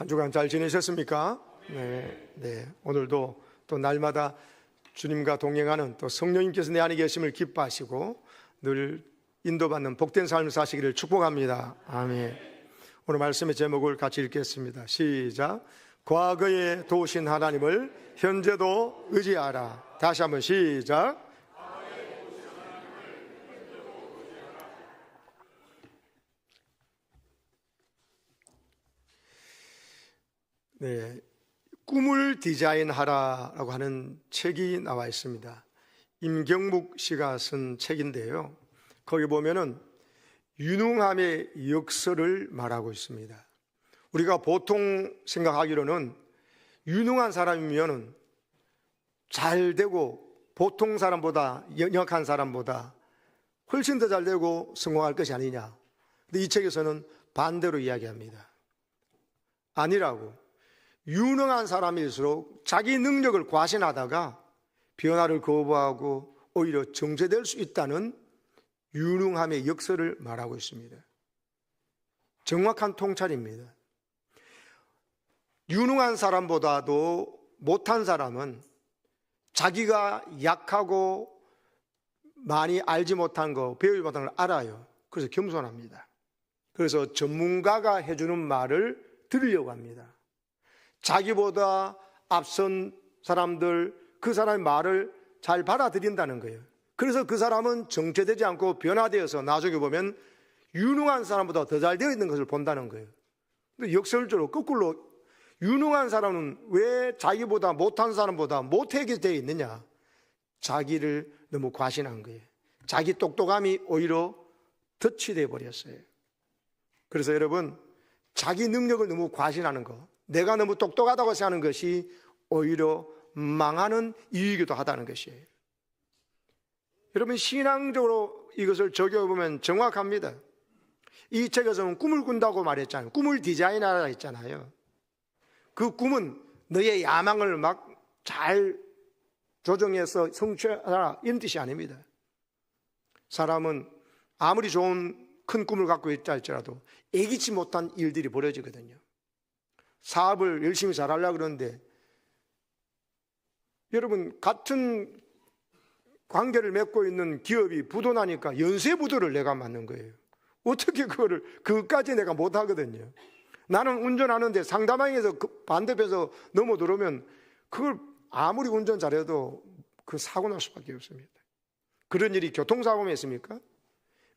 한 주간 잘 지내셨습니까? 네. 오늘도 또 날마다 주님과 동행하는 또 성령님께서 내 안에 계심을 기뻐하시고 늘 인도받는 복된 삶을 사시기를 축복합니다. 아멘. 오늘 말씀의 제목을 같이 읽겠습니다. 시작. 과거에 도우신 하나님을 현재도 의지하라. 다시 한번 시작. 네, 꿈을 디자인하라라고 하는 책이 나와 있습니다. 임경묵 씨가 쓴 책인데요. 거기 보면은 유능함의 역설을 말하고 있습니다. 우리가 보통 생각하기로는 유능한 사람이면은 잘 되고 보통 사람보다 연약한 사람보다 훨씬 더 잘 되고 성공할 것이 아니냐. 근데 이 책에서는 반대로 이야기합니다. 아니라고. 유능한 사람일수록 자기 능력을 과신하다가 변화를 거부하고 오히려 정체될 수 있다는 유능함의 역설을 말하고 있습니다. 정확한 통찰입니다. 유능한 사람보다도 못한 사람은 자기가 약하고 많이 알지 못한 거, 배우지 못한 걸 알아요. 그래서 겸손합니다. 그래서 전문가가 해주는 말을 들으려고 합니다. 자기보다 앞선 사람들, 그 사람의 말을 잘 받아들인다는 거예요. 그래서 그 사람은 정체되지 않고 변화되어서 나중에 보면 유능한 사람보다 더 잘 되어 있는 것을 본다는 거예요. 근데 역설적으로 거꾸로 유능한 사람은 왜 자기보다 못한 사람보다 못하게 되어 있느냐? 자기를 너무 과신한 거예요. 자기 똑똑함이 오히려 덫이 되어 버렸어요. 그래서 여러분, 자기 능력을 너무 과신하는 거, 내가 너무 똑똑하다고 생각하는 것이 오히려 망하는 이유이기도 하다는 것이에요. 여러분, 신앙적으로 이것을 적용해보면 정확합니다. 이 책에서는 꿈을 꾼다고 말했잖아요. 꿈을 디자인하라 했잖아요. 그 꿈은 너의 야망을 막 잘 조정해서 성취하라 이런 뜻이 아닙니다. 사람은 아무리 좋은 큰 꿈을 갖고 있다 할지라도 예기치 못한 일들이 벌어지거든요. 사업을 열심히 잘하려고 그러는데 여러분, 같은 관계를 맺고 있는 기업이 부도나니까 연쇄부도를 내가 맞는 거예요. 어떻게 그것까지 내가 못하거든요. 나는 운전하는데 상대방에서 반대편에서 넘어 들어오면 그걸 아무리 운전 잘해도 그 사고 날 수밖에 없습니다. 그런 일이 교통사고면 있습니까?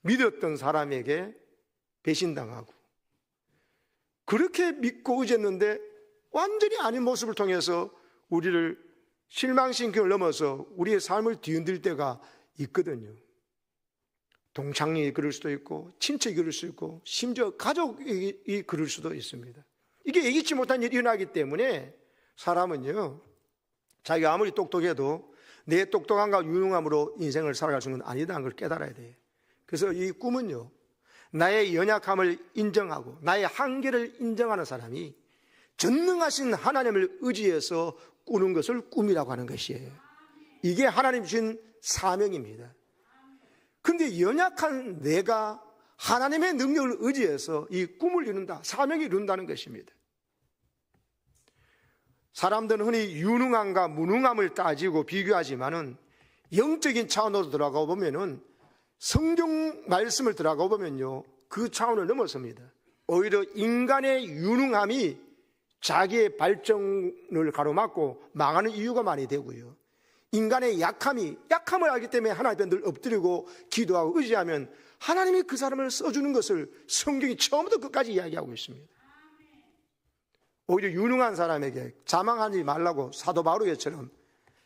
믿었던 사람에게 배신당하고 그렇게 믿고 의지했는데 완전히 아닌 모습을 통해서 우리를 실망시키를 넘어서 우리의 삶을 뒤흔들 때가 있거든요. 동창이 그럴 수도 있고 친척이 그럴 수 있고 심지어 가족이 그럴 수도 있습니다. 이게 예기치 못한 일이 일어나기 때문에 사람은요, 자기가 아무리 똑똑해도 내 똑똑함과 유능함으로 인생을 살아갈 수는 아니다는 걸 깨달아야 돼요. 그래서 이 꿈은요, 나의 연약함을 인정하고 나의 한계를 인정하는 사람이 전능하신 하나님을 의지해서 꾸는 것을 꿈이라고 하는 것이에요. 이게 하나님 주신 사명입니다. 그런데 연약한 내가 하나님의 능력을 의지해서 이 꿈을 이룬다, 사명을 이룬다는 것입니다. 사람들은 흔히 유능함과 무능함을 따지고 비교하지만은 영적인 차원으로 들어가 보면은 성경 말씀을 들어가 보면요, 그 차원을 넘어섭니다. 오히려 인간의 유능함이 자기의 발전을 가로막고 망하는 이유가 많이 되고요, 인간의 약함을 알기 때문에 하나님 앞에 늘 엎드리고 기도하고 의지하면 하나님이 그 사람을 써주는 것을 성경이 처음부터 끝까지 이야기하고 있습니다. 오히려 유능한 사람에게 자망하지 말라고 사도 바울처럼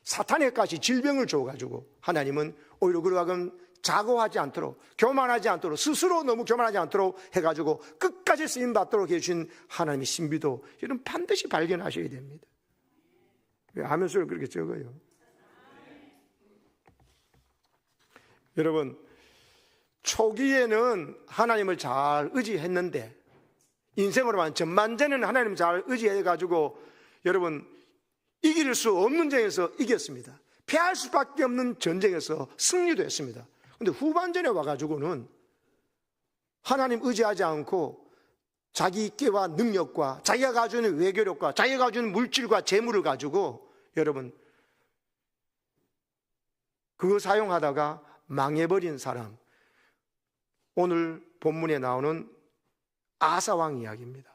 사탄에까지 질병을 줘가지고 하나님은 오히려 그러하면 자고하지 않도록, 교만하지 않도록, 스스로 너무 교만하지 않도록 해가지고 끝까지 쓰임받도록 해주신 하나님의 신비도 여러분 반드시 발견하셔야 됩니다. 왜 하면서 그렇게 적어요? 여러분, 초기에는 하나님을 잘 의지했는데 인생으로만 전반전에는 하나님을 잘 의지해가지고 여러분 이길 수 없는 전쟁에서 이겼습니다. 패할 수밖에 없는 전쟁에서 승리도 했습니다. 그런데 후반전에 와가지고는 하나님 의지하지 않고 자기 끼와 능력과 자기가 가지고 있는 외교력과 자기가 가지고 있는 물질과 재물을 가지고 여러분 그거 사용하다가 망해버린 사람, 오늘 본문에 나오는 아사왕 이야기입니다.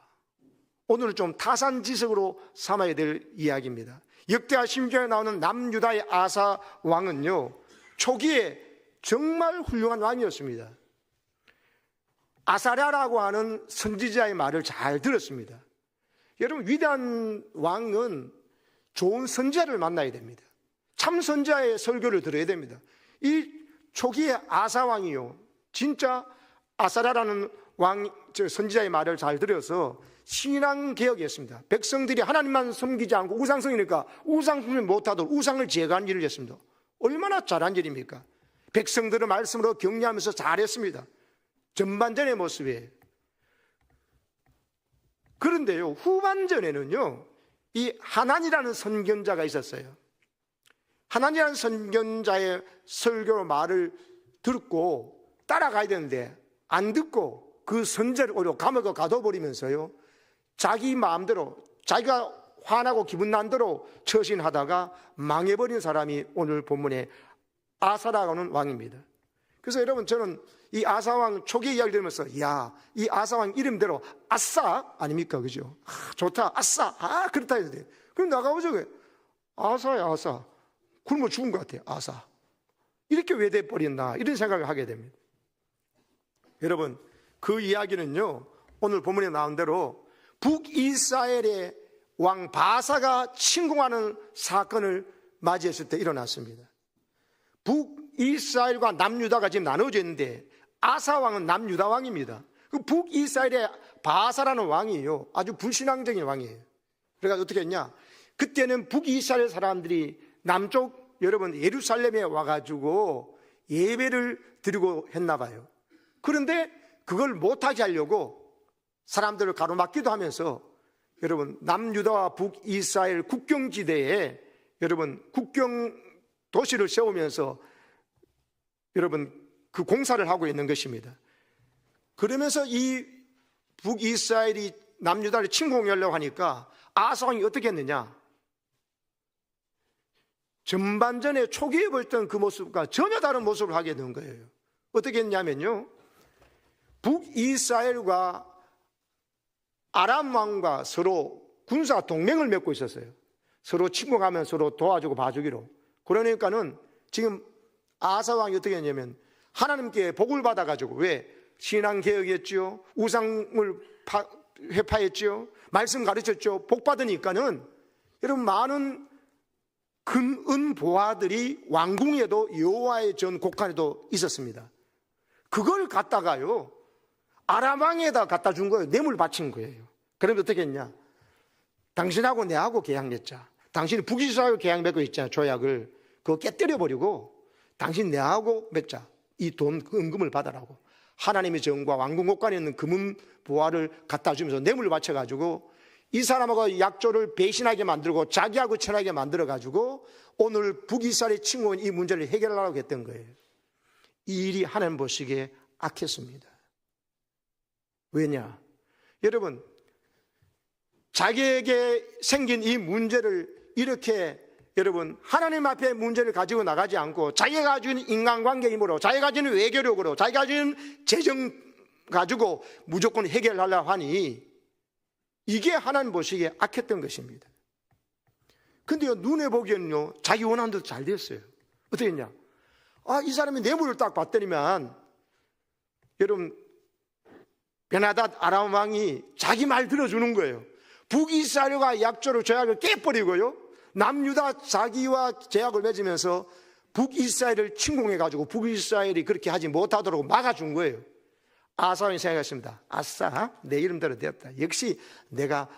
오늘은 좀 타산지석으로 삼아야 될 이야기입니다. 역대하 16장에 나오는 남유다의 아사왕은요, 초기에 정말 훌륭한 왕이었습니다. 아사랴라고 하는 선지자의 말을 잘 들었습니다. 여러분, 위대한 왕은 좋은 선지자를 만나야 됩니다. 참 선지자의 설교를 들어야 됩니다. 이 초기의 아사왕이요, 진짜 아사랴라는 선지자의 말을 잘 들어서 신앙개혁이었습니다. 백성들이 하나님만 섬기지 않고 우상성이니까 우상 숭배 못하도록 우상을 제거한 일을 했습니다. 얼마나 잘한 일입니까? 백성들의 말씀으로 격려하면서 잘했습니다. 전반전의 모습이에요. 그런데요, 후반전에는요, 이 하난이라는 선견자가 있었어요. 하난이라는 선견자의 설교 말을 듣고 따라가야 되는데 안 듣고 그 선지자를 오히려 감옥에 가둬버리면서요, 자기 마음대로 자기가 화나고 기분 난 대로 처신하다가 망해버린 사람이 오늘 본문에 아사라는 왕입니다. 그래서 여러분, 저는 이 아사왕 초기 이야기 들으면서 이 아사왕 이름대로 아싸 아닙니까? 그죠? 좋다, 아싸, 그렇다 해야 돼. 그럼 나가보죠. 아사야, 아싸. 굶어 죽은 것 같아요. 아사. 이렇게 왜 돼버렸나, 이런 생각을 하게 됩니다. 여러분, 그 이야기는요, 오늘 본문에 나온 대로 북이스라엘의 왕 바사가 침공하는 사건을 맞이했을 때 일어났습니다. 북이스라엘과 남유다가 지금 나눠져 있는데 아사 왕은 남유다 왕입니다. 그 북이스라엘의 바사라는 왕이에요. 아주 불신앙적인 왕이에요. 그래서 어떻게 했냐? 그때는 북이스라엘 사람들이 남쪽 여러분 예루살렘에 와가지고 예배를 드리고 했나 봐요. 그런데 그걸 못하게 하려고 사람들을 가로막기도 하면서 여러분 남유다와 북이스라엘 국경지대에 여러분 국경 도시를 세우면서 여러분 그 공사를 하고 있는 것입니다. 그러면서 이 북이스라엘이 남유다를 침공하려고 하니까 아사왕이 어떻게 했느냐? 전반전에 초기에 보였던 그 모습과 전혀 다른 모습을 하게 된 거예요. 어떻게 했냐면요, 북이스라엘과 아람 왕과 서로 군사 동맹을 맺고 있었어요. 서로 침공하면 서로 도와주고 봐주기로. 그러니까는 지금 아사 왕이 어떻게 했냐면 하나님께 복을 받아가지고, 왜? 신앙개혁했죠, 우상을 회파했죠, 말씀 가르쳤죠. 복 받으니까는 여러분 많은 금은 보화들이 왕궁에도 여호와의 전 곡간에도 있었습니다. 그걸 갖다가요 아람 왕에다 갖다 준 거예요. 뇌물 바친 거예요. 그러면 어떻게 했냐? 당신하고 내하고 계약 맺자. 당신이 북이스라엘하고 계약 맺고 있잖아, 조약을. 그거 깨뜨려 버리고 당신 내하고 맺자. 이 돈 은금을 받아라고. 하나님의 정과 왕궁 곡간에 있는 금은 보화를 갖다 주면서 뇌물을 바쳐가지고 이 사람하고 약조를 배신하게 만들고 자기하고 친하게 만들어가지고 오늘 북이스라엘의 침공은 이 문제를 해결하려고 했던 거예요. 이 일이 하나님 보시기에 악했습니다. 왜냐? 여러분, 자기에게 생긴 이 문제를 이렇게 여러분 하나님 앞에 문제를 가지고 나가지 않고 자기가 가지고 있는 인간관계 힘으로, 자기가 가지고 있는 외교력으로, 자기가 가지고 있는 재정 가지고 무조건 해결하려고 하니 이게 하나님 보시기에 악했던 것입니다. 근데요, 눈에 보기에는요 자기 원하는 대로 잘 됐어요. 어떻게 했냐? 이 사람이 뇌물을 딱 받더니만 여러분 베나닷 아람 왕이 자기 말 들어주는 거예요. 북이스라엘과 약조를 조약을 깨버리고요, 남유다 자기와 제약을 맺으면서 북이스라엘을 침공해가지고 북이스라엘이 그렇게 하지 못하도록 막아준 거예요. 아사왕이 생각했습니다. 아싸, 내 이름대로 되었다. 역시 내가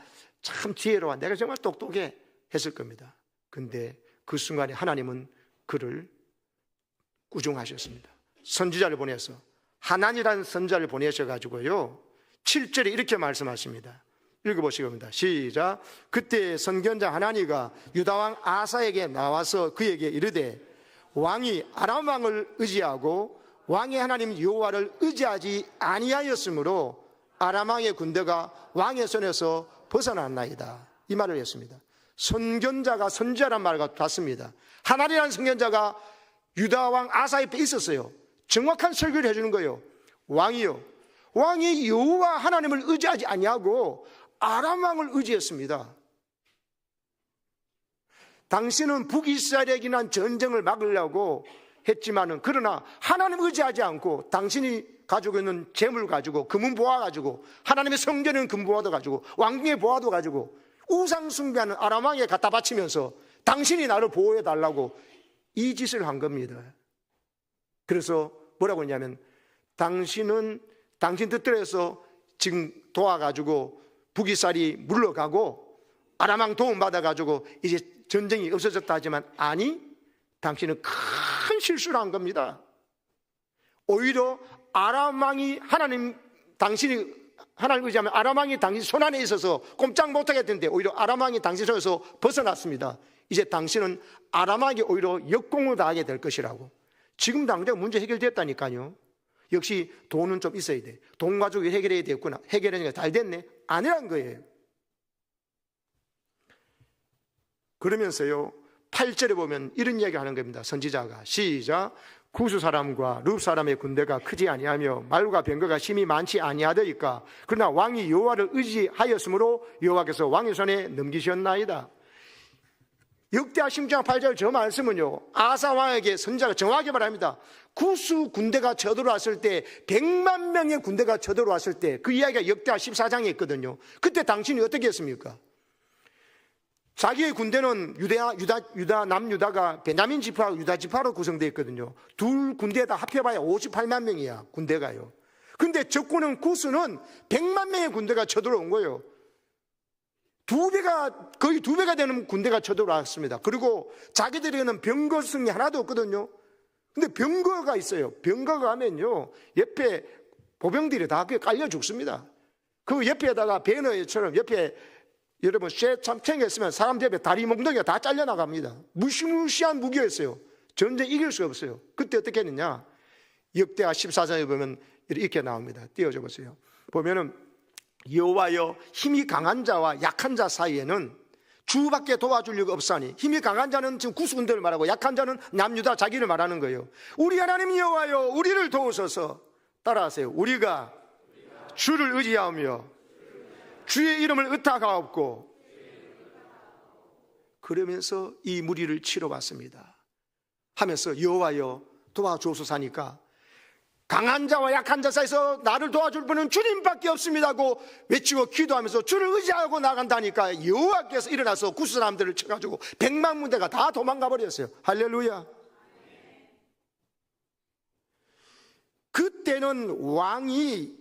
참 지혜로워, 내가 정말 똑똑해 했을 겁니다. 근데 그 순간에 하나님은 그를 꾸중하셨습니다. 선지자를 보내서, 하난이라는 선지자를 보내셔가지고요 7절에 이렇게 말씀하십니다. 읽어보시겠습니다. 시작. 그때 선견자 하나니가 유다왕 아사에게 나와서 그에게 이르되 왕이 아람 왕을 의지하고 왕의 하나님 여호와를 의지하지 아니하였으므로 아람 왕의 군대가 왕의 손에서 벗어났나이다. 이 말을 했습니다. 선견자가 선지자란 말과 같습니다. 하나리라는 선견자가 유다 왕 아사 옆에 있었어요. 정확한 설교를 해주는 거예요. 왕이요, 왕이 여호와 하나님을 의지하지 아니하고 아람 왕을 의지했습니다. 당신은 북이스라엘에게 난 전쟁을 막으려고 했지만은, 그러나 하나님 의지하지 않고 당신이 가지고 있는 재물 가지고, 금은 보화 가지고, 하나님의 성전은 금보화도 가지고, 왕궁의 보화도 가지고 우상 숭배하는 아람 왕에 갖다 바치면서 당신이 나를 보호해 달라고 이 짓을 한 겁니다. 그래서 뭐라고 했냐면, 당신은 당신 뜻대로 해서 지금 도와가지고 북이스라엘이 물러가고 아람 왕 도움 받아가지고 이제 전쟁이 없어졌다 하지만, 아니, 당신은 큰 실수를 한 겁니다. 오히려 아람 왕이 당신이 하나님을 의지하면 아람 왕이 당신 손 안에 있어서 꼼짝 못하게 됐는데, 오히려 아람 왕이 당신 손에서 벗어났습니다. 이제 당신은 아람 왕에게 오히려 역공을 당하게 될 것이라고. 지금 당장 문제 해결됐다니까요. 역시 돈은 좀 있어야 돼. 돈 가지고 해결해야 되겠구나. 해결하니까 잘 됐네. 아니란 거예요. 그러면서요, 8절에 보면 이런 이야기 하는 겁니다. 선지자가. 시작. 구스 사람과 룹 사람의 군대가 크지 아니하며 말과 병거가 심히 많지 아니하더이까. 그러나 왕이 여호와를 의지하였으므로 여호와께서 왕의 손에 넘기셨나이다. 역대하 16장 8절 저 말씀은요, 아사 왕에게 선지자가 정확하게 말합니다. 구스 군대가 쳐들어왔을 때, 100만 명의 군대가 쳐들어왔을 때, 그 이야기가 역대하 14장에 있거든요. 그때 당신이 어떻게 했습니까? 자기의 군대는 남유다가 베냐민 지파와 유다 지파로 구성되어 있거든요. 둘 군대 다 합해봐야 58만 명이야, 군대가요. 근데 적군은 구스는 100만 명의 군대가 쳐들어온 거예요. 거의 두 배가 되는 군대가 쳐들어왔습니다. 그리고 자기들에게는 병거승이 하나도 없거든요. 근데 병거가 있어요. 병거가 하면요, 옆에 보병들이 다 그게 깔려 죽습니다. 그 옆에다가 배너처럼 옆에, 여러분 쇠 참 챙겼으면 사람 옆에 다리 몽둥이가 다 잘려나갑니다. 무시무시한 무기였어요. 전쟁 이길 수 없어요. 그때 어떻게 했느냐, 역대하 14장에 보면 이렇게 나옵니다. 띄워줘 보세요. 보면은, 여호와여, 힘이 강한 자와 약한 자 사이에는 주밖에 도와줄 리가 없사니. 힘이 강한 자는 지금 구스 군대를 말하고, 약한 자는 남유다 자기를 말하는 거예요. 우리 하나님 여호와여, 우리를 도우소서. 따라하세요. 우리가 주를 의지하며 주의 이름을 의탁하옵고, 그러면서 이 무리를 치러봤습니다. 하면서 여호와여 도와주옵소서 하니까, 강한 자와 약한 자 사이에서 나를 도와줄 분은 주님밖에 없습니다고 외치고 기도하면서 주를 의지하고 나간다니까, 여호와께서 일어나서 구스 사람들을 쳐가지고 100만 군대가 다 도망가 버렸어요. 할렐루야. 그때는 왕이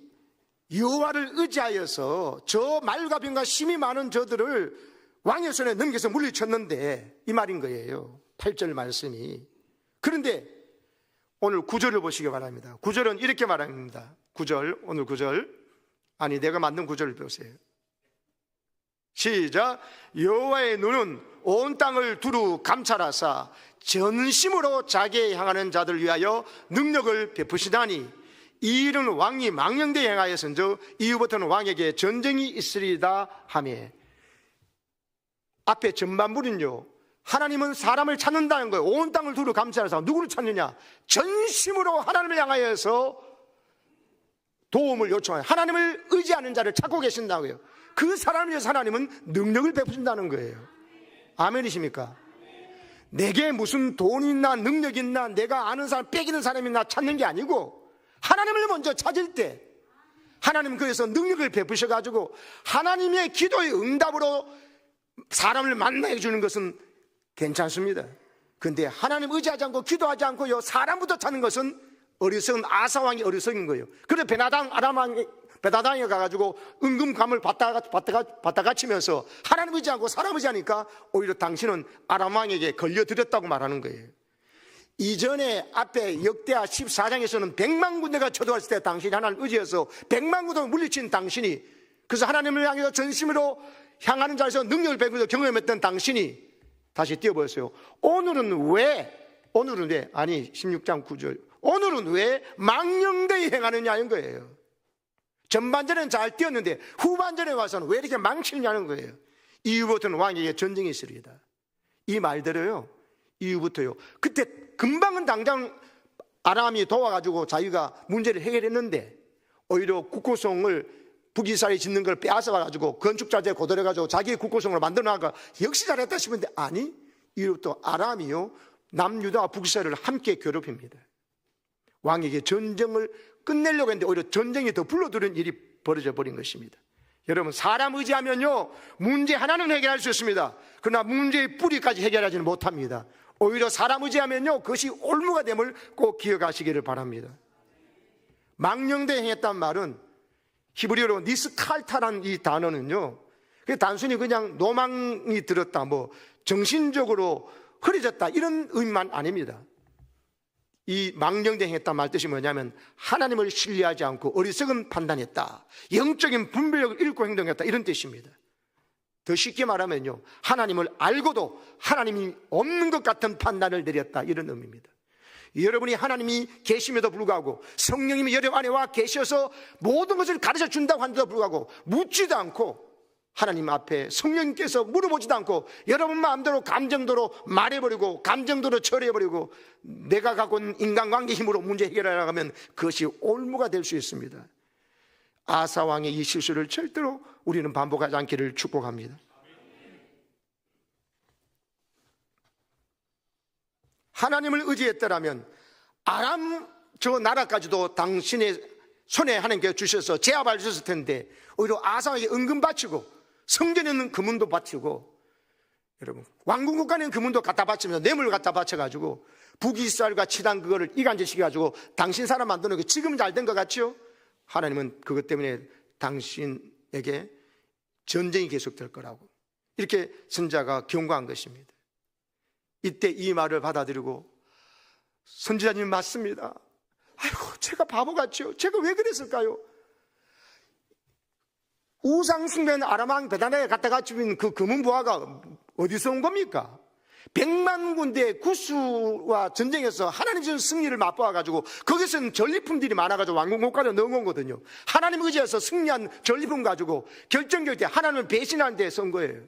여호와를 의지하여서 저 말과 병과 힘이 많은 저들을 왕의 손에 넘겨서 물리쳤는데, 이 말인 거예요. 8절 말씀이. 그런데 오늘 9절을 보시기 바랍니다. 9절은 이렇게 말합니다. 9절, 오늘 9절, 아니 내가 만든 9절을 보세요. 시작. 여호와의 눈은 온 땅을 두루 감찰하사 전심으로 자기에 향하는 자들을 위하여 능력을 베푸시다니, 이 일은 왕이 망령되이 행하였은즉 이후부터는 왕에게 전쟁이 있으리다 하며. 앞에 전반부는요, 하나님은 사람을 찾는다는 거예요. 온 땅을 두루 감찰해서 누구를 찾느냐? 전심으로 하나님을 향하여서 도움을 요청해요. 하나님을 의지하는 자를 찾고 계신다고요. 그 사람을 위해서 하나님은 능력을 베푸신다는 거예요. 아멘이십니까? 내게 무슨 돈이 있나 능력이 있나 내가 아는 사람 빼기는 사람이 있나 찾는 게 아니고, 하나님을 먼저 찾을 때 하나님은 그래서 능력을 베푸셔가지고 하나님의 기도의 응답으로 사람을 만나게 주는 것은 괜찮습니다. 근데 하나님 의지하지 않고 기도하지 않고요, 사람부터 찾는 것은 어리석은 아사왕이 어리석인 거예요. 그래서 베다당에 가가지고 은금감을 받다가 치면서 하나님 의지하고 사람 의지하니까 오히려 당신은 아람왕에게 걸려들었다고 말하는 거예요. 이전에 앞에 역대하 14장에서는 100만 군대가 쳐들어왔을 때 당신이 하나님을 의지해서 100만 군대를 물리친 당신이, 그래서 하나님을 향해서 전심으로 향하는 자에서 능력을 베푸면서 경험했던 당신이, 다시 띄워보세요. 오늘은 왜, 아니 16장 9절, 오늘은 왜 망령되이 행하느냐는 거예요. 전반전에는 잘 뛰었는데 후반전에 와서는 왜 이렇게 망치느냐는 거예요. 이후부터는 왕에게 전쟁이 있으리이다. 이 말대로요, 이후부터요, 그때 금방은 당장 아람이 도와가지고 자기가 문제를 해결했는데 오히려 국고성을 북이스라엘이 짓는 걸 빼앗아가지고 건축자재 고들여가지고 자기의 국고성으로 만들어나가 역시 잘했다 싶은데 아니, 이후부터 아람이요 남유다와 북이스라엘을 함께 괴롭힙니다. 왕에게 전쟁을 끝내려고 했는데 오히려 전쟁이 더 불러들인 일이 벌어져 버린 것입니다. 여러분, 사람 의지하면요 문제 하나는 해결할 수 있습니다. 그러나 문제의 뿌리까지 해결하지는 못합니다. 오히려 사람 의지하면요 그것이 올무가 됨을 꼭 기억하시기를 바랍니다. 망령되이 행했단 말은 히브리어로 니스칼타라는 이 단어는요, 단순히 그냥 노망이 들었다, 뭐 정신적으로 흐려졌다 이런 의미만 아닙니다. 이 망령되이 행했단 말 뜻이 뭐냐면 하나님을 신뢰하지 않고 어리석은 판단했다, 영적인 분별력을 잃고 행동했다 이런 뜻입니다. 더 쉽게 말하면요, 하나님을 알고도 하나님이 없는 것 같은 판단을 내렸다 이런 의미입니다. 여러분이 하나님이 계심에도 불구하고 성령님이 여러분 안에 와 계셔서 모든 것을 가르쳐 준다고 하는데도 불구하고 묻지도 않고 하나님 앞에 성령님께서 물어보지도 않고 여러분 마음대로 감정대로 말해버리고 감정대로 처리해버리고 내가 갖고 있는 인간관계 힘으로 문제 해결하려고 하면 그것이 올무가 될 수 있습니다. 아사왕의 이 실수를 절대로 우리는 반복하지 않기를 축복합니다. 하나님을 의지했더라면 아람 저 나라까지도 당신의 손에 하나님께서 주셔서 제압할 수 있을 텐데 오히려 아사왕에게 은금 바치고 성전에 있는 금은도 바치고, 여러분 왕궁국가는 금은도 갖다 바치면서 뇌물을 갖다 바쳐가지고 북이스라엘과 치단 그거를 이간질시켜가지고 당신 사람 만드는 게 지금은 잘 된 것 같죠? 하나님은 그것 때문에 당신에게 전쟁이 계속될 거라고 이렇게 선지자가 경고한 것입니다. 이때 이 말을 받아들이고 선지자님 맞습니다. 아이고 제가 바보 같죠? 제가 왜 그랬을까요? 우상숭배는 아람왕 베다나에 갖다가 주인 그 금은보화가 어디서 온 겁니까? 100만 군대의 구수와 전쟁에서 하나님 주신 승리를 맛보아가지고 거기서는 전리품들이 많아가지고 왕궁국가로 넣어온 거거든요. 하나님 의지해서 승리한 전리품 가지고 결정적일 때 하나님을 배신하는 데 쓴 거예요.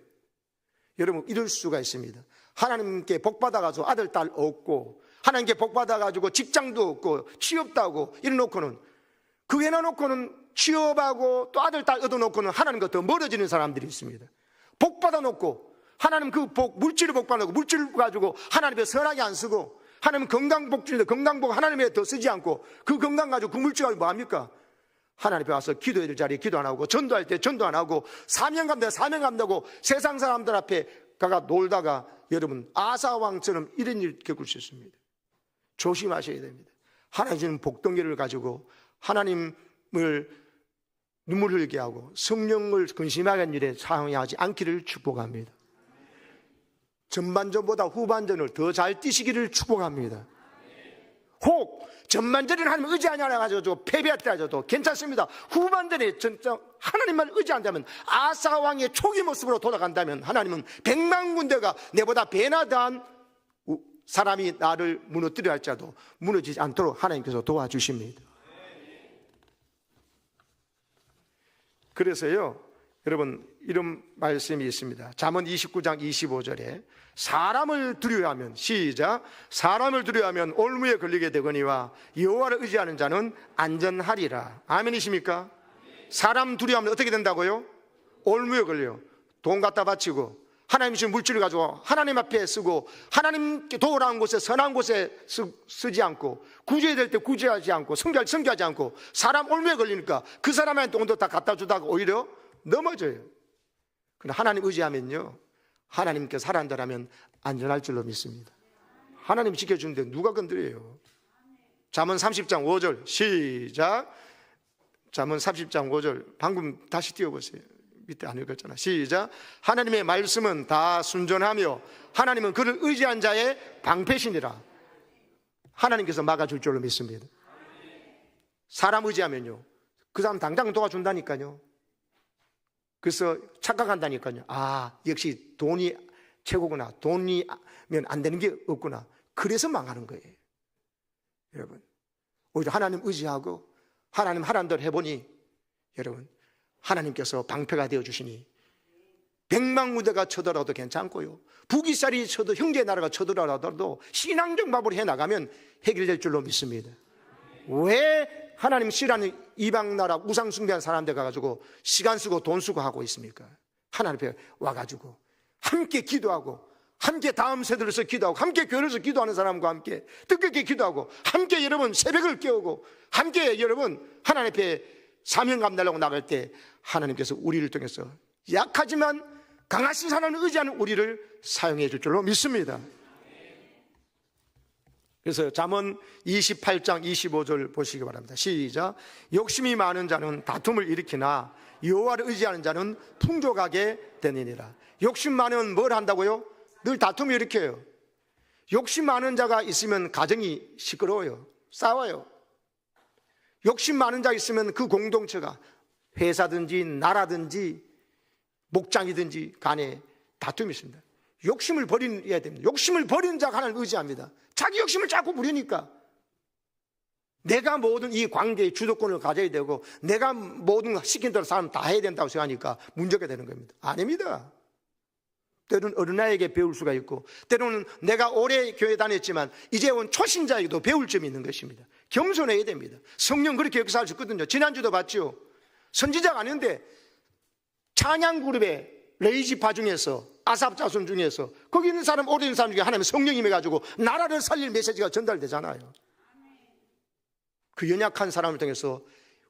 여러분 이럴 수가 있습니다. 하나님께 복받아가지고 아들 딸 얻고 하나님께 복받아가지고 직장도 얻고 취업도 하고 이래놓고는 그 해놔놓고는 취업하고 또 아들 딸 얻어놓고는 하나님과 더 멀어지는 사람들이 있습니다. 복받아놓고 하나님 그 복, 물질을 복받아놓고 물질을 가지고 하나님의 선하게 안 쓰고 하나님 건강복 주는데 건강복 하나님에 더 쓰지 않고 그 건강 가지고 그 물질 가지고 뭐합니까? 하나님 앞에 와서 기도해야 될 자리에 기도 안 하고 전도할 때 전도 안 하고 사명 감다 사명 감다고 세상 사람들 앞에 가가 놀다가 여러분 아사왕처럼 이런 일 겪을 수 있습니다. 조심하셔야 됩니다. 하나님 주는 복덩이를 가지고 하나님을 눈물 흘리게 하고 성령을 근심하게 하는 일에 사용하지 않기를 축복합니다. 전반전보다 후반전을 더 잘 뛰시기를 축복합니다. 혹 전반전에는 하나님을 의지하지 않아가지고 패배했다 하셔도 괜찮습니다. 후반전에 진짜 하나님만 의지한다면 아사 왕의 초기 모습으로 돌아간다면 하나님은 100만 군대가 내보다 배나 더한 사람이 나를 무너뜨려 할지라도 무너지지 않도록 하나님께서 도와주십니다. 그래서요 여러분 이런 말씀이 있습니다. 잠언 29장 25절에 사람을 두려워하면 시작 사람을 두려워하면 올무에 걸리게 되거니와 여호와를 의지하는 자는 안전하리라. 아멘이십니까? 사람 두려워하면 어떻게 된다고요? 올무에 걸려요. 돈 갖다 바치고 하나님 주신 물질을 가지고 하나님 앞에 쓰고 하나님께 도우라는 곳에 선한 곳에 쓰지 않고 구제해야 될 때 구제하지 않고 성교하지 않고 사람 올무에 걸리니까 그 사람한테 돈도 다 갖다 주다가 오히려 넘어져요. 그러나 하나님 의지하면요 하나님께 살아간다면 안전할 줄로 믿습니다. 하나님 지켜주는데 누가 건드려요? 잠언 30장 5절 시작. 잠언 30장 5절 방금 다시 띄워보세요. 밑에 안 읽었잖아. 시작. 하나님의 말씀은 다 순전하며 하나님은 그를 의지한 자의 방패시니라. 하나님께서 막아줄 줄로 믿습니다. 사람 의지하면요 그 사람 당장 도와준다니까요. 그래서 착각한다니까요. 아 역시 돈이 최고구나. 돈이면 안 되는 게 없구나. 그래서 망하는 거예요. 여러분 오히려 하나님 의지하고 하나님 하라는 대로 해보니 여러분, 하나님께서 방패가 되어주시니 백망무대가 쳐들어도 괜찮고요, 북이스라엘이 쳐도, 형제 나라가 쳐들어라도 신앙정밥으로 해나가면 해결될 줄로 믿습니다. 왜 하나님 싫어하는 이방 나라 우상 숭배한 사람들 가가지고 시간 쓰고 돈 쓰고 하고 있습니까? 하나님 앞에 와가지고 함께 기도하고, 함께 다음 세대로서 기도하고, 함께 교회에서 기도하는 사람과 함께 뜻깊게 기도하고, 함께 여러분 새벽을 깨우고, 함께 여러분 하나님 앞에 사명감 달라고 나갈 때 하나님께서 우리를 통해서 약하지만 강하신 하나님을 의지하는 우리를 사용해 줄 줄로 믿습니다. 그래서 잠언 28장 25절 보시기 바랍니다. 시작. 욕심이 많은 자는 다툼을 일으키나 여호와를 의지하는 자는 풍족하게 되느니라. 욕심 많으면 뭘 한다고요? 늘 다툼을 일으켜요. 욕심 많은 자가 있으면 가정이 시끄러워요. 싸워요. 욕심 많은 자가 있으면 그 공동체가 회사든지 나라든지 목장이든지 간에 다툼이 있습니다. 욕심을 버려야 됩니다. 욕심을 버리는 자가 하나님을 의지합니다. 자기 욕심을 자꾸 부리니까 내가 모든 이 관계의 주도권을 가져야 되고, 내가 모든 시킨 대로 사람 다 해야 된다고 생각하니까 문제가 되는 겁니다. 아닙니다. 때로는 어린아이에게 배울 수가 있고, 때로는 내가 오래 교회 다녔지만 이제 온 초신자에게도 배울 점이 있는 것입니다. 겸손해야 됩니다. 성령 그렇게 역사하셨거든요. 지난주도 봤죠. 선지자가 아닌데 찬양 그룹의 레이지파 중에서, 아삽 자손 중에서, 거기 있는 사람, 오래 있는 사람 중에 하나님 성령이 임해가지고 나라를 살릴 메시지가 전달되잖아요. 그 연약한 사람을 통해서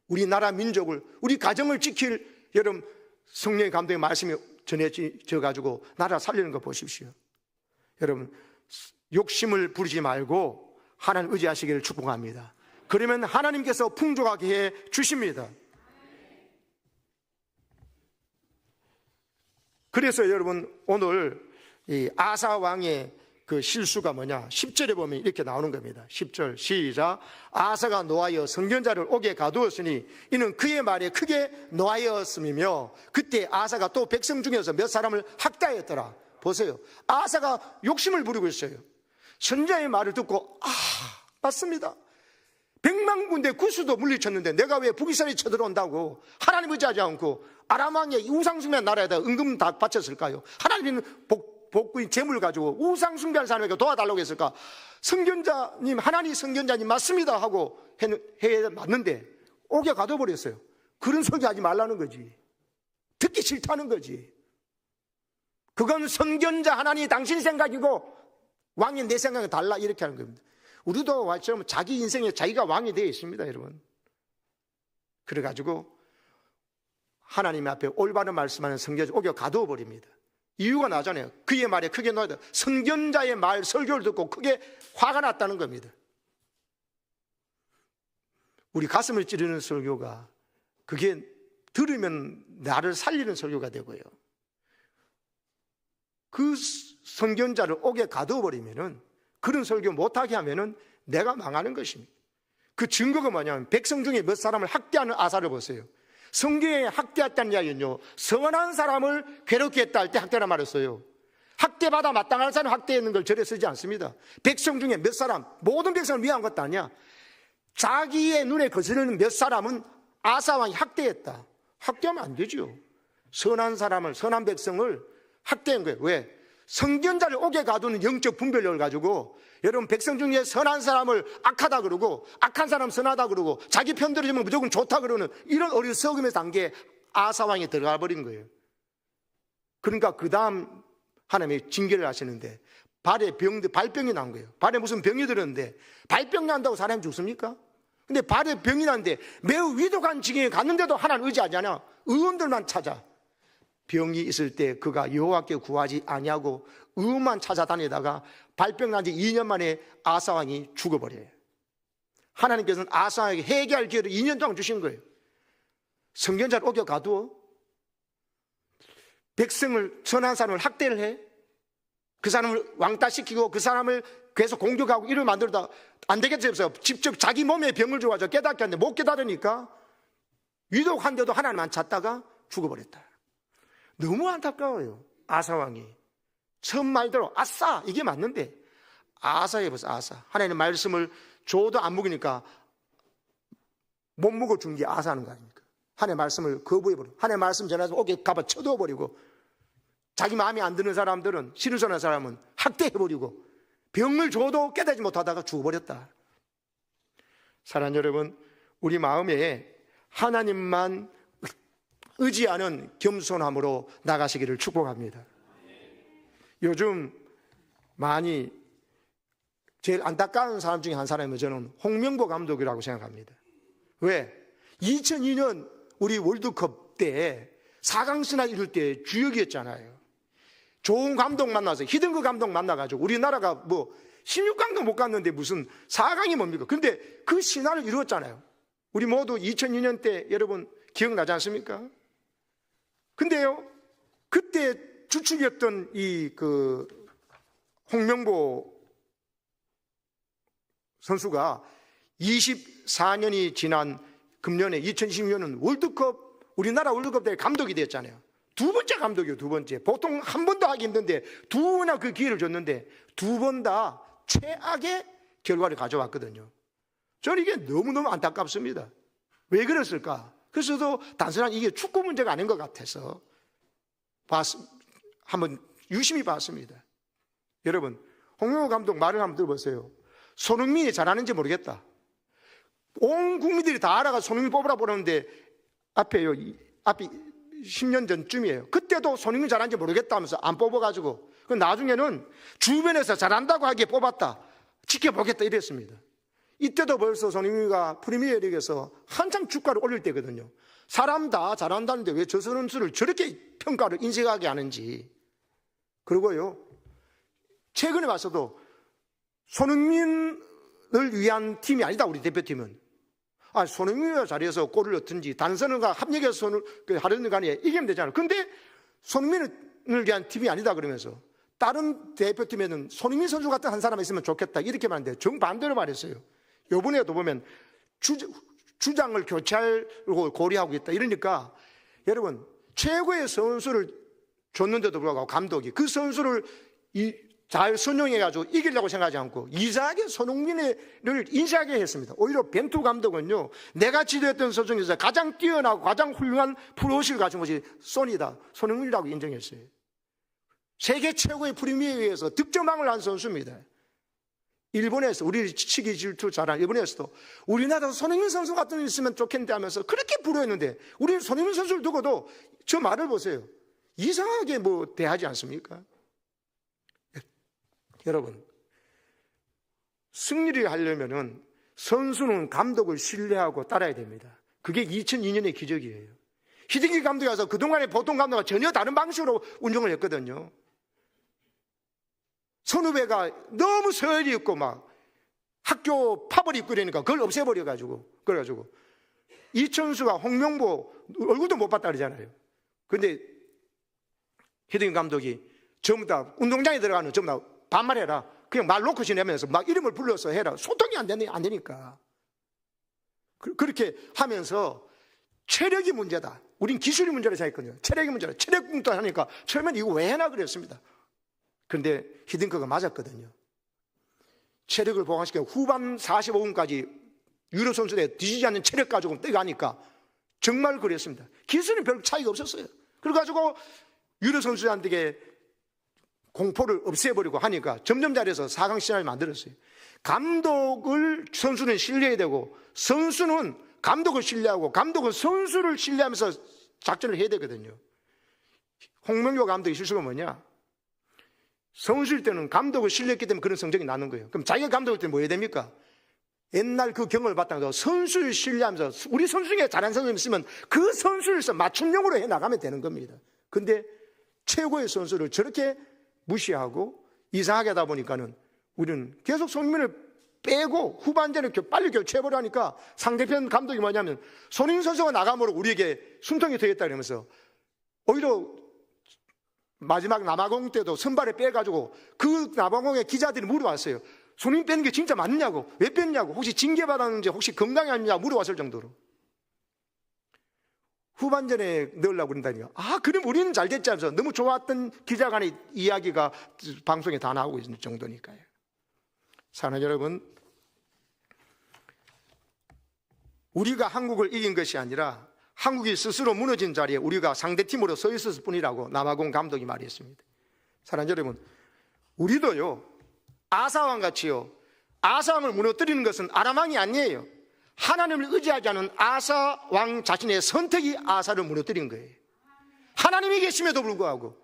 우리나라 민족을, 우리 가정을 지킬, 여러분 성령의 감동의 말씀이 전해져 가지고 나라 살리는 거 보십시오. 여러분 욕심을 부리지 말고 하나님 의지하시기를 축복합니다. 그러면 하나님께서 풍족하게 해 주십니다. 그래서 여러분 오늘 이 아사 왕의 그 실수가 뭐냐, 10절에 보면 이렇게 나오는 겁니다. 10절 시작. 아사가 노하여 선견자를 옥에 가두었으니 이는 그의 말에 크게 노하였음이며, 그때 아사가 또 백성 중에서 몇 사람을 학대하였더라. 보세요, 아사가 욕심을 부리고 있어요. 선지자의 말을 듣고 맞습니다. 100만 군대 구수도 물리쳤는데 내가 왜 북이스라엘이 쳐들어온다고 하나님 의지하지 않고 아람 왕의 우상숭배한 나라에다 은금 다 바쳤을까요? 하나님은 복구인 재물 가지고 우상숭배한 사람에게 도와달라고 했을까? 선견자님, 하나님 선견자님 맞습니다 하고 해 맞는데 옥에 가둬버렸어요. 그런 소리 하지 말라는 거지. 듣기 싫다는 거지. 그건 선견자 하나님 당신 생각이고 왕이 내 생각이 달라, 이렇게 하는 겁니다. 우리도 와처럼 자기 인생에 자기가 왕이 되어 있습니다, 여러분. 그래가지고 하나님 앞에 올바른 말씀하는 선견자 옥에 가두어 버립니다. 이유가 나잖아요. 그의 말에 크게 놓아야 돼. 선견자의 말, 설교를 듣고 크게 화가 났다는 겁니다. 우리 가슴을 찌르는 설교가, 그게 들으면 나를 살리는 설교가 되고요, 그 선견자를 옥에 가두어 버리면은, 그런 설교 못하게 하면은 내가 망하는 것입니다. 그 증거가 뭐냐면 백성 중에 몇 사람을 학대하는 아사를 보세요. 성경에 학대했다는 이야기는요, 선한 사람을 괴롭게 했다 할 때 학대라 말했어요. 학대받아 마땅한 사람 학대했는 걸 절에 쓰지 않습니다. 백성 중에 몇 사람, 모든 백성을 위한 것도 아니야. 자기의 눈에 거스르는 몇 사람은 아사왕이 학대했다. 학대하면 안 되죠. 선한 사람을, 선한 백성을 학대한 거예요. 왜? 선견자를 옥에 가두는 영적 분별력을 가지고, 여러분 백성 중에 선한 사람을 악하다 그러고 악한 사람 선하다 그러고 자기 편 들어주면 무조건 좋다 그러는 이런 어리석음의 단계에 아사왕이 들어가 버린 거예요. 그러니까 그 다음 하나님이 징계를 하시는데 발에 발병이 난 거예요. 발에 무슨 병이 들었는데, 발병 난다고 사람이 죽습니까? 근데 발에 병이 났는데 매우 위독한 지경에 갔는데도 하나님 의지하지 않아. 의원들만 찾아. 병이 있을 때 그가 여호와께 구하지 아니하고 의원만 찾아다니다가 발병 난 지 2년 만에 아사왕이 죽어버려요. 하나님께서는 아사왕에게 회개할 기회를 2년 동안 주신 거예요. 선견자를 옥에 가두어 백성을, 선한 사람을 학대를 해. 그 사람을 왕따시키고 그 사람을 계속 공격하고 이를 만들다 안 되겠어요. 직접 자기 몸에 병을 줘가지고 깨닫게 하는데 못 깨달으니까 위독한데도 하나님 안 찾다가 죽어버렸다. 너무 안타까워요. 아사왕이 처음 말대로 아싸 이게 맞는데 아사에 벌써 아사. 하나님의 말씀을 줘도 안 먹으니까 못 먹어 준 게 아사하는 거 아닙니까? 하나님의 말씀을 거부해버리고 하나님의 말씀 전해서 오게 가봐 쳐도버리고 자기 마음에 안 드는 사람들은 신으선한 사람은 학대해버리고 병을 줘도 깨닫지 못하다가 죽어버렸다. 사랑하는 여러분, 우리 마음에 하나님만 의지하는 겸손함으로 나가시기를 축복합니다. 요즘 많이 제일 안타까운 사람 중에 한 사람이 저는 홍명보 감독이라고 생각합니다. 왜? 2002년 우리 월드컵 때 4강신화 이룰 때 주역이었잖아요. 좋은 감독 만나서 히든크 감독 만나가지고 우리나라가 뭐 16강도 못 갔는데 무슨 4강이 뭡니까? 근데 그 신화를 이루었잖아요. 우리 모두 2002년 때 여러분 기억나지 않습니까? 근데요, 그때 주축이었던 홍명보 선수가 24년이 지난 금년에 2020년은 월드컵, 우리나라 월드컵 때 감독이 됐잖아요. 두 번째 감독이에요, 두 번째. 보통 한 번도 하기 힘든데 두 번이나 그 기회를 줬는데 두 번 다 최악의 결과를 가져왔거든요. 저는 이게 너무너무 안타깝습니다. 왜 그랬을까? 그래서도 단순한 이게 축구 문제가 아닌 것 같아서 한번 유심히 봤습니다. 여러분, 홍명보 감독 말을 한번 들어보세요. 손흥민이 잘하는지 모르겠다. 온 국민들이 다 알아가 손흥민 뽑으라 보는데 앞에 10년 전쯤이에요. 그때도 손흥민 잘하는지 모르겠다 하면서 안 뽑아가지고 나중에는 주변에서 잘한다고 하기에 뽑았다. 지켜보겠다 이랬습니다. 이때도 벌써 손흥민이가 프리미어리그에서 한참 주가를 올릴 때거든요. 사람 다 잘한다는데 왜 저 선수를 저렇게 평가를 인색하게 하는지. 그리고요, 최근에 와서도 손흥민을 위한 팀이 아니다, 우리 대표팀은. 손흥민이 잘해서 골을 넣든지 단선과 합력해서 손을 하려는 간에 이기면 되잖아요. 근데 손흥민을 위한 팀이 아니다 그러면서 다른 대표팀에는 손흥민 선수 같은 한 사람이 있으면 좋겠다 이렇게 말하는데 정반대로 말했어요. 이번에도 보면 주장을 교체하려고 고려하고 있다 이러니까 여러분, 최고의 선수를 줬는데도 불구하고 감독이 그 선수를 잘 선용해가지고 이기려고 생각하지 않고 이상하게 손흥민을 인식하게 했습니다. 오히려 벤투 감독은요, 내가 지도했던 선수 중에서 가장 뛰어나고 가장 훌륭한 프로의식을 가진 것이 손흥민이라고 인정했어요. 세계 최고의 프리미어리그에서 득점왕을 한 선수입니다. 일본에서 우리 치기 질투 잘한 일본에서도 우리나라 손흥민 선수 같은 분 있으면 좋겠는데 하면서 그렇게 부러웠는데 우리 손흥민 선수를 두고도 저 말을 보세요. 이상하게 대하지 않습니까? 여러분, 승리를 하려면은 선수는 감독을 신뢰하고 따라야 됩니다. 그게 2002년의 기적이에요. 히딩크 감독이 와서 그동안의 보통 감독과 전혀 다른 방식으로 운영을 했거든요. 선후배가 너무 서열이 있고 막 학교 팝을 입고 이러니까 그걸 없애버려가지고 그래가지고 이천수가 홍명보 얼굴도 못 봤다 그러잖아요. 근데 히딩크 감독이 전부 다 운동장에 들어가는 전부 다 반말해라. 그냥 말 놓고 지내면서 막 이름을 불러서 해라. 소통이 안 되니까. 그렇게 하면서 체력이 문제다. 우린 기술이 문제라 생각했거든요. 체력이 문제다. 체력 공도 하니까 처음엔 이거 왜 해나 그랬습니다. 그런데 히딩크가 맞았거든요. 체력을 보강시켜 후반 45분까지 유럽 선수들의 뒤지지 않는 체력 가지고 뛰어가니까 정말 그랬습니다. 기술은 별 차이가 없었어요. 그래가지고 유럽 선수들한테 공포를 없애버리고 하니까 점점 잘해서 4강 시나리오를 만들었어요. 감독을 선수는 신뢰해야 되고 선수는 감독을 신뢰하고 감독은 선수를 신뢰하면서 작전을 해야 되거든요. 홍명보 감독의 실수가 뭐냐? 선수일 때는 감독을 신뢰했기 때문에 그런 성적이 나는 거예요. 그럼 자기가 감독일 때는 뭐 해야 됩니까? 옛날 그 경험을 바탕으로 선수를 신뢰하면서 우리 선수 중에 잘하는 선수가 있으면 그 선수를 맞춤형으로 해나가면 되는 겁니다. 근데 최고의 선수를 저렇게 무시하고 이상하게 하다 보니까는 우리는 계속 손흥민을 빼고 후반전에 빨리 교체해버려 하니까 상대편 감독이 뭐냐면 손흥민 선수가 나감으로 우리에게 숨통이 트였다 그러면서 오히려 마지막 남아공 때도 선발에 빼가지고 그 남아공의 기자들이 물어봤어요. 손흥민 빼는 게 진짜 맞느냐고, 왜 뺐냐고, 혹시 징계받았는지, 혹시 건강이 아니냐 물어봤을 정도로. 후반전에 넣으려고 그런다니까. 그럼 우리는 잘 됐지 않아서 너무 좋았던 기자 간의 이야기가 방송에 다 나오고 있는 정도니까요. 사랑하는 여러분, 우리가 한국을 이긴 것이 아니라 한국이 스스로 무너진 자리에 우리가 상대팀으로 서 있었을 뿐이라고 남아공 감독이 말했습니다. 사랑하는 여러분, 우리도요, 아사왕 같이요, 아사왕을 무너뜨리는 것은 아람왕이 아니에요. 하나님을 의지하지 않은 아사왕 자신의 선택이 아사를 무너뜨린 거예요. 하나님이 계심에도 불구하고.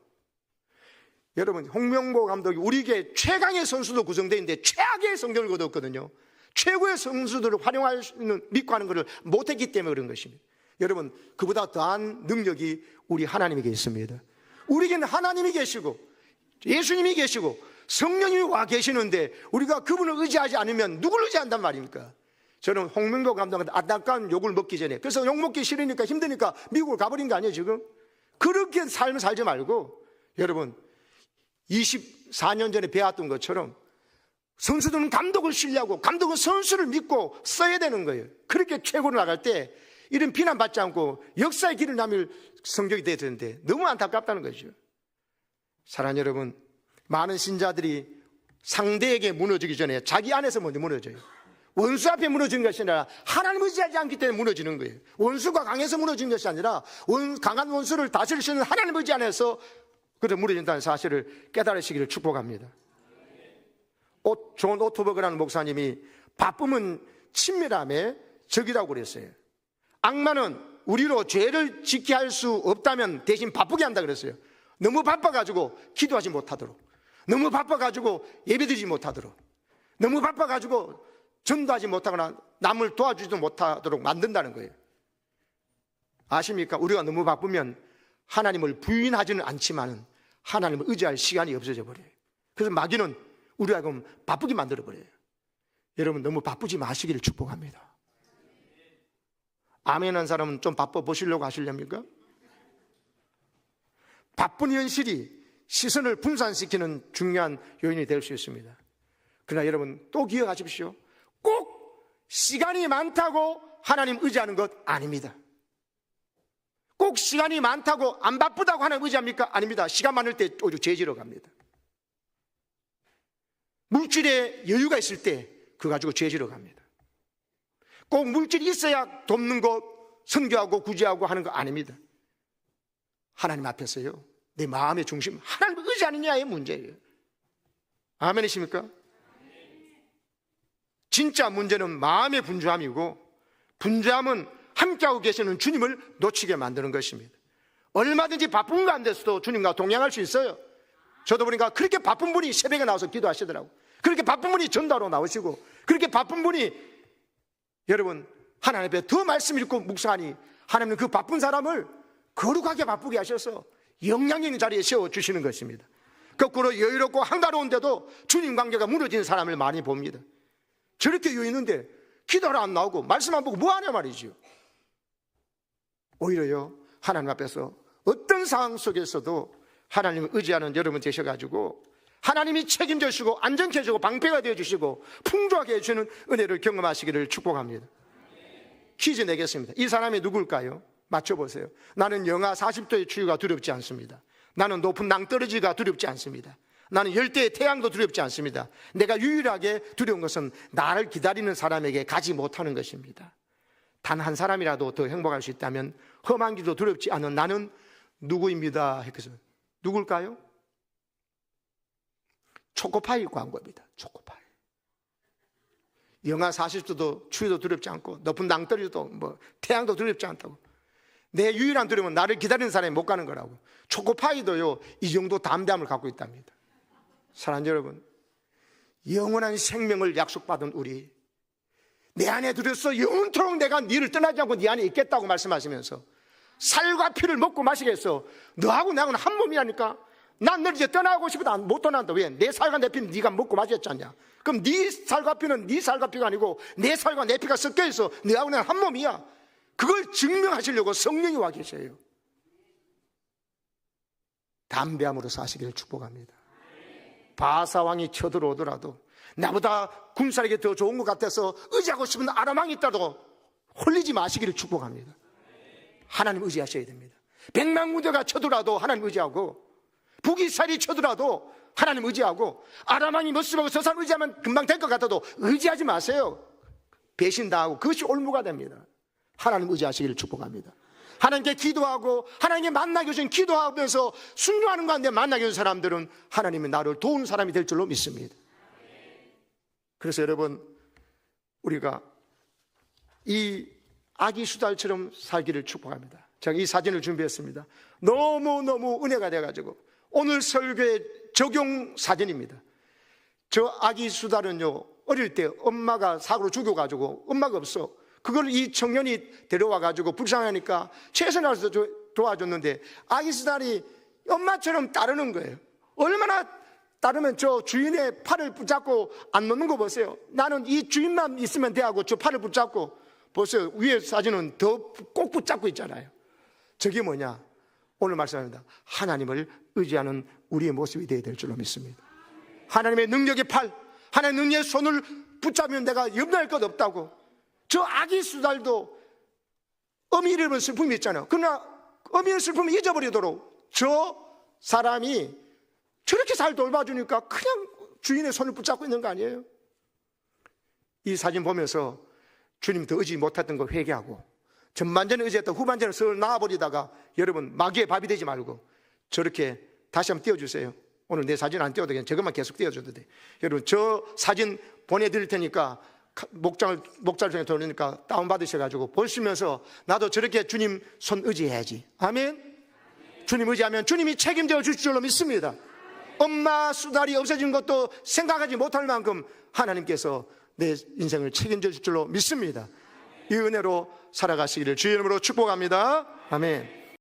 여러분, 홍명보 감독이 우리에게 최강의 선수도 구성되어 있는데 최악의 성적을 거뒀거든요. 최고의 선수들을 활용할 수 있는, 믿고 하는 것을 못했기 때문에 그런 것입니다. 여러분, 그보다 더한 능력이 우리 하나님에게 있습니다. 우리에게는 하나님이 계시고 예수님이 계시고 성령님이 와 계시는데 우리가 그분을 의지하지 않으면 누구를 의지한단 말입니까? 저는 홍명보 감독한테 안타까운 욕을 먹기 전에, 그래서 욕 먹기 싫으니까 힘드니까 미국을 가버린 거 아니에요 지금? 그렇게 삶을 살지 말고, 여러분 24년 전에 배웠던 것처럼 선수들은 감독을 신뢰하고 감독은 선수를 믿고 써야 되는 거예요. 그렇게 최고로 나갈 때 이런 비난받지 않고 역사의 길을 남을 성적이 돼야 되는데 너무 안타깝다는 거죠. 사랑하는 여러분, 많은 신자들이 상대에게 무너지기 전에 자기 안에서 먼저 무너져요. 원수 앞에 무너지는 것이 아니라 하나님을 의지하지 않기 때문에 무너지는 거예요. 원수가 강해서 무너지는 것이 아니라 강한 원수를 다스릴 수 있는 하나님을 의지 안에서 그래서 무너진다는 사실을 깨달으시기를 축복합니다. 존 오토버그라는 목사님이 바쁨은 친밀함의 적이라고 그랬어요. 악마는 우리로 죄를 짓게 할 수 없다면 대신 바쁘게 한다 그랬어요. 너무 바빠가지고 기도하지 못하도록, 너무 바빠가지고 예배드리지 못하도록, 너무 바빠가지고 전도하지 못하거나 남을 도와주지도 못하도록 만든다는 거예요. 아십니까? 우리가 너무 바쁘면 하나님을 부인하지는 않지만 하나님을 의지할 시간이 없어져 버려요. 그래서 마귀는 우리가 그럼 바쁘게 만들어 버려요. 여러분, 너무 바쁘지 마시기를 축복합니다. 아멘 한 사람은 좀 바빠 보시려고 하시렵니까? 바쁜 현실이 시선을 분산시키는 중요한 요인이 될 수 있습니다. 그러나 여러분 또 기억하십시오. 꼭 시간이 많다고 하나님 의지하는 것 아닙니다. 꼭 시간이 많다고 안 바쁘다고 하나님 의지합니까? 아닙니다. 시간 많을 때 오히려 죄지러 갑니다. 물질에 여유가 있을 때 그거 가지고 죄지러 갑니다. 꼭 물질이 있어야 돕는 것, 선교하고 구제하고 하는 거 아닙니다. 하나님 앞에서요, 내 마음의 중심 하나님을 의지하느냐의 문제예요. 아멘이십니까? 진짜 문제는 마음의 분주함이고, 분주함은 함께하고 계시는 주님을 놓치게 만드는 것입니다. 얼마든지 바쁜 가운데서도 주님과 동행할 수 있어요. 저도 보니까 그렇게 바쁜 분이 새벽에 나와서 기도하시더라고요. 그렇게 바쁜 분이 전도하러 나오시고, 그렇게 바쁜 분이 여러분 하나님 앞에 더 말씀 읽고 묵상하니 하나님은 그 바쁜 사람을 거룩하게 바쁘게 하셔서 영향 있는 자리에 세워주시는 것입니다. 거꾸로 여유롭고 한가로운데도 주님 관계가 무너지는 사람을 많이 봅니다. 저렇게 여유 있는데 기도하러 안 나오고 말씀 안 보고 뭐하냐 말이죠. 오히려요, 하나님 앞에서 어떤 상황 속에서도 하나님을 의지하는 여러분 되셔가지고 하나님이 책임져 주시고 안전케 해주고 방패가 되어주시고 풍족하게 해주시는 은혜를 경험하시기를 축복합니다. 퀴즈 내겠습니다. 이 사람이 누굴까요? 맞춰보세요. 나는 영하 40도의 추위가 두렵지 않습니다. 나는 높은 낭떠러지가 두렵지 않습니다. 나는 열대의 태양도 두렵지 않습니다. 내가 유일하게 두려운 것은 나를 기다리는 사람에게 가지 못하는 것입니다. 단 한 사람이라도 더 행복할 수 있다면 험한 길도 두렵지 않은 나는 누구입니다. 했거든요. 누굴까요? 초코파이 광고입니다. 초코파이. 영하 40도도 추위도 두렵지 않고 높은 낭떠러지도 태양도 두렵지 않다고. 내 유일한 두려움은 나를 기다리는 사람이 못 가는 거라고. 초코파이도요, 이 정도 담대함을 갖고 있답니다. 사랑하는 여러분, 영원한 생명을 약속받은 우리, 내 안에 들어서 영원토록 내가 너를 떠나지 않고 네 안에 있겠다고 말씀하시면서 살과 피를 먹고 마시겠어. 너하고 나하고는 한 몸이라니까. 난 널 이제 떠나고 싶어도 못 떠난다. 왜? 내 살과 내 피는 네가 먹고 마셨잖냐. 그럼 네 살과 피는 네 살과 피가 아니고 내 살과 내 피가 섞여 있어. 너하고 나는 한 몸이야. 그걸 증명하시려고 성령이 와 계셔요. 담대함으로 사시기를 축복합니다. 바사왕이 쳐들어오더라도 나보다 군사에게 더 좋은 것 같아서 의지하고 싶은 아람왕이 있다도 홀리지 마시기를 축복합니다. 하나님 의지하셔야 됩니다. 100만 군대가 쳐들어도 하나님 의지하고, 북이스라엘이 쳐들어도 하나님 의지하고, 아람왕이 멋스러워 저 사람 의지하면 금방 될 것 같아도 의지하지 마세요. 배신당하고 그것이 올무가 됩니다. 하나님 의지하시기를 축복합니다. 하나님께 기도하고 하나님께 만나기 위해서 기도하면서 순종하는 가운데 만나기 위한 사람들은 하나님이 나를 도우는 사람이 될 줄로 믿습니다. 그래서 여러분, 우리가 이 아기 수달처럼 살기를 축복합니다. 제가 이 사진을 준비했습니다. 너무너무 은혜가 돼가지고 오늘 설교의 적용 사진입니다. 저 아기 수달은요, 어릴 때 엄마가 사고로 죽여가지고 엄마가 없어. 그걸 이 청년이 데려와가지고 불쌍하니까 최선을 다해서 도와줬는데 아기 수달이 엄마처럼 따르는 거예요. 얼마나 따르면 저 주인의 팔을 붙잡고 안 놓는 거 보세요. 나는 이 주인만 있으면 돼 하고 저 팔을 붙잡고, 보세요. 위에 사진은 더 꼭 붙잡고 있잖아요. 저게 뭐냐? 오늘 말씀합니다. 하나님을 의지하는 우리의 모습이 되어야 될 줄로 믿습니다. 하나님의 능력의 팔, 하나님의 능력의 손을 붙잡으면 내가 염려할 것 없다고. 저 아기 수달도 어미 잃은 슬픔이 있잖아요. 그러나 어미의 슬픔을 잊어버리도록 저 사람이 저렇게 잘 돌봐주니까 그냥 주인의 손을 붙잡고 있는 거 아니에요? 이 사진 보면서 주님 더 의지 못했던 거 회개하고, 전반전에 의지했던 후반전에 설 나와버리다가 여러분 마귀의 밥이 되지 말고 저렇게 다시 한번 띄워주세요. 오늘 내 사진 안 띄워도 그냥 저것만 계속 띄워줘도 돼. 여러분 저 사진 보내드릴 테니까 목장을 통해 돌리니까 다운받으셔가지고 보시면서 나도 저렇게 주님 손 의지해야지. 아멘. 주님 의지하면 주님이 책임져 주실 줄로 믿습니다. 엄마 수달이 없어진 것도 생각하지 못할 만큼 하나님께서 내 인생을 책임져 줄 줄로 믿습니다. 이 은혜로 살아가시기를 주의 이름으로 축복합니다. 아멘.